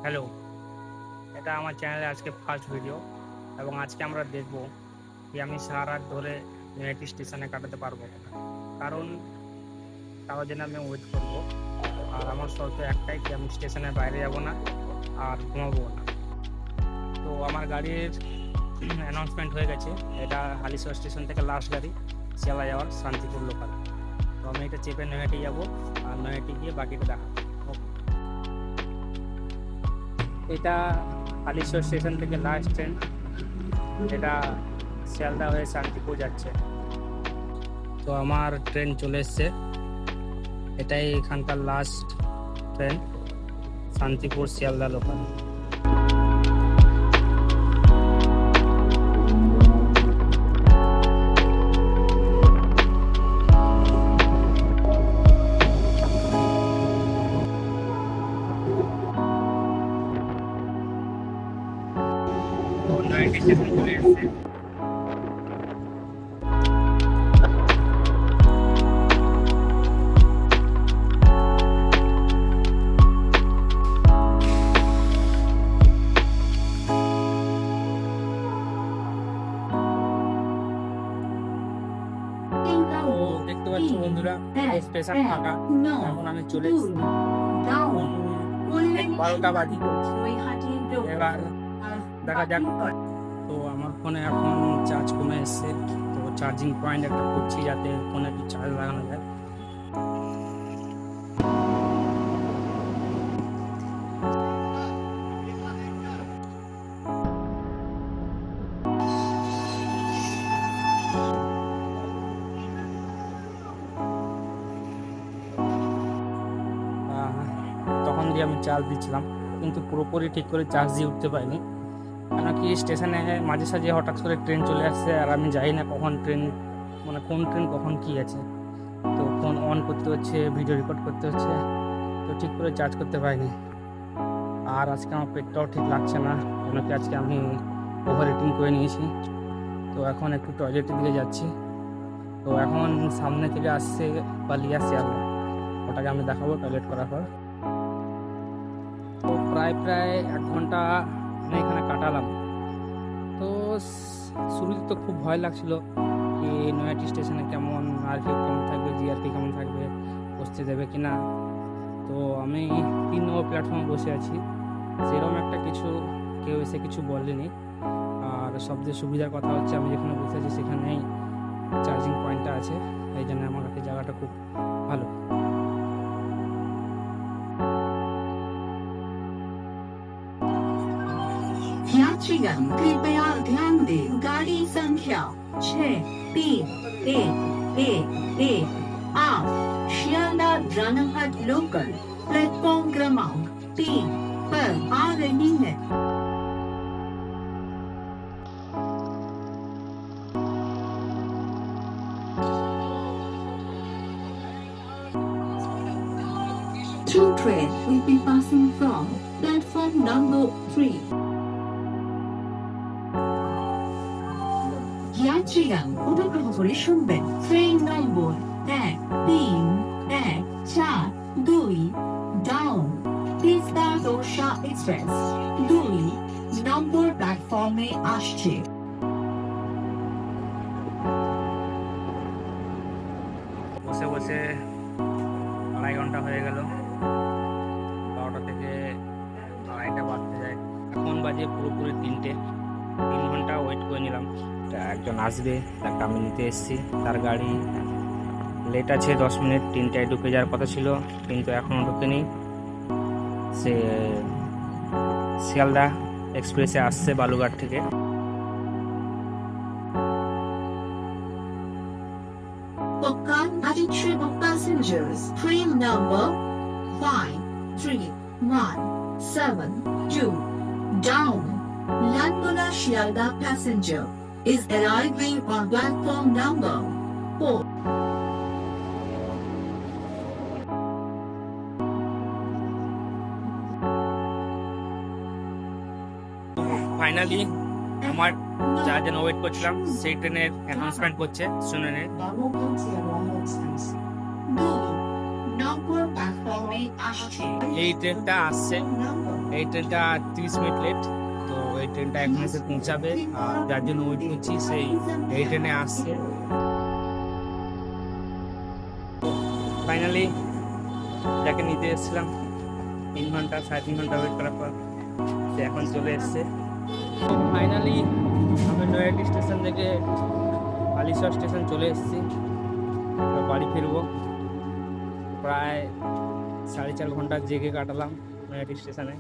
Hello, এটা আমার চ্যানেলে আজকে ফার্স্ট ভিডিও এবং আজকে আমরা দেখব কি আমি সারা রাত ধরে নৈহাটি স্টেশনে কাটাতে পারবো কিনা। কারণ তার জন্য আমি ওয়েট করব। আর আমার শর্ত একটাই কি আমি স্টেশনের বাইরে যাব না আর ঘুমাবো না। তো আমার গাড়ির অ্যানাউন্সমেন্ট হয়ে গেছে, এটা হালিশহর স্টেশন থেকে লাস্ট গাড়ি শিয়ালদা যাওয়ার শান্তিপুর লোকাল। তো আমি এটা চেপে নৈহাটি যাবো আর নৈহাটি গিয়ে বাকিটা দেখাবো। এটা হালিশহর স্টেশন থেকে লাস্ট ট্রেন, এটা শিয়ালদা হয়ে শান্তিপুর যাচ্ছে। তো আমার ট্রেন চলে এসছে, এটাই এখানকার last train, Shantipur Sealdah local. তো নৈহাটি স্টেশন চলে এসছে। দেখতে পাচ্ছ বন্ধুরা, স্টেশন ফাঁকা। এখন আমি চলে এসেছি, 12টা বাজি করছি। এবার দেখা যাক। তো আমার ফোনে এখন চার্জ কমে এসছে, তো চার্জিং পয়েন্ট একটা করছি যাতে ফোনে একটু চার্জ লাগানো যায়। তখন দিয়ে আমি চার্জ দিচ্ছিলাম, কিন্তু পুরোপুরি ঠিক করে চার্জ দিয়ে উঠতে পারিনি। কেন কি স্টেশনে মাঝে সাঝে হঠাৎ করে ট্রেন চলে আসছে আর আমি জানি না কখন ট্রেন, মানে কোন ট্রেন কখন কি আছে। তো ফোন অন করতে হচ্ছে, ভিডিও রেকর্ড করতে হচ্ছে, তো ঠিক করে চার্জ করতে পারিনি। আর আজকে আমার পেটটাও ঠিক লাগছে না, কেন কি আজকে আমি ওভার ইটিং করে নিয়েছি। তো এখন একটু টয়লেটের দিকে যাচ্ছি। তো এখন সামনে থেকে আসছে বালিয়া শিয়ালদা, ওটাকে আমি দেখাবো টয়লেট করার পর। তো প্রায় 1 ঘন্টা আমি এখানে কাটালাম। তো শুরুতে তো খুব ভয় লাগছিল কি নৈহাটি স্টেশনে কেমন আরপি কেমন থাকবে, জিআরপি কেমন থাকবে, বসতে দেবে কিনা। তো আমি 3 নম্বর প্ল্যাটফর্মে বসে আছি, সেরকম একটা কিছু কেউ এসে কিছু বলেনি। আর সবচেয়ে সুবিধার কথা হচ্ছে আমি যেখানে বসে আছি সেখানেই চার্জিং পয়েন্টটা আছে, এই জন্য আমার কাছে জায়গাটা খুব ভালো। यात्रीगण कृपया ध्यान दें, गाड़ी संख्या 6311 आप शियालदा रानाघाट लोकल प्लेटफॉर्म क्रमांक 3 पर आ रही है। Two train will be passing from platform number 3. यात्रीगण অনুগ্রহ করে শুনবেন, train number 1314 down Teesta Torsa express 2 number প্ল্যাটফর্মে আসছে। বসে বসে 2.5 ঘন্টা হয়ে গেল, 12টা থেকে 2:30টা বাজতে যায়। এখন বাজে পুরোপুরি 3টে। 3 ঘন্টা ওয়েট করে নিলাম, একজন আসবে তাকে আমি নিতে এসেছি। তার গাড়ি লেট আছে 10 মিনিট, 3টায় ঢুকে যাওয়ার কথা ছিল কিন্তু এখনও ঢুকেনি। সে শিয়ালদা এক্সপ্রেসে আসছে বালুঘাট থেকে। Attention of passengers, train number 5317 down Landula Shialda passenger is arriving on platform number 4. Finally আমার যার জন্য ওয়েট করছিলাম সেই ট্রেনের অ্যানাউন্সমেন্ট করছে, শুনে নিন। এই ট্রেনটা আসছে এই ট্রেনটা 30 মিনিট লেট, তো এই ট্রেনটা এখন এসে পৌঁছাবে, আর যার জন্য ওয়েট করছি সেই এই ট্রেনে আসছে। ফাইনালি যাকে নিতে এসেছিলাম 3 ঘন্টা 3.5 ঘন্টা ওয়েট করার পর সে এখন চলে এসছে। ফাইনালি আমি নয়াটি স্টেশন থেকে হালিশহর স্টেশন চলে এসেছি, তো বাড়ি ফিরবো। প্রায় 4.5 ঘন্টা জেগে কাটালাম নয়াটি স্টেশনে।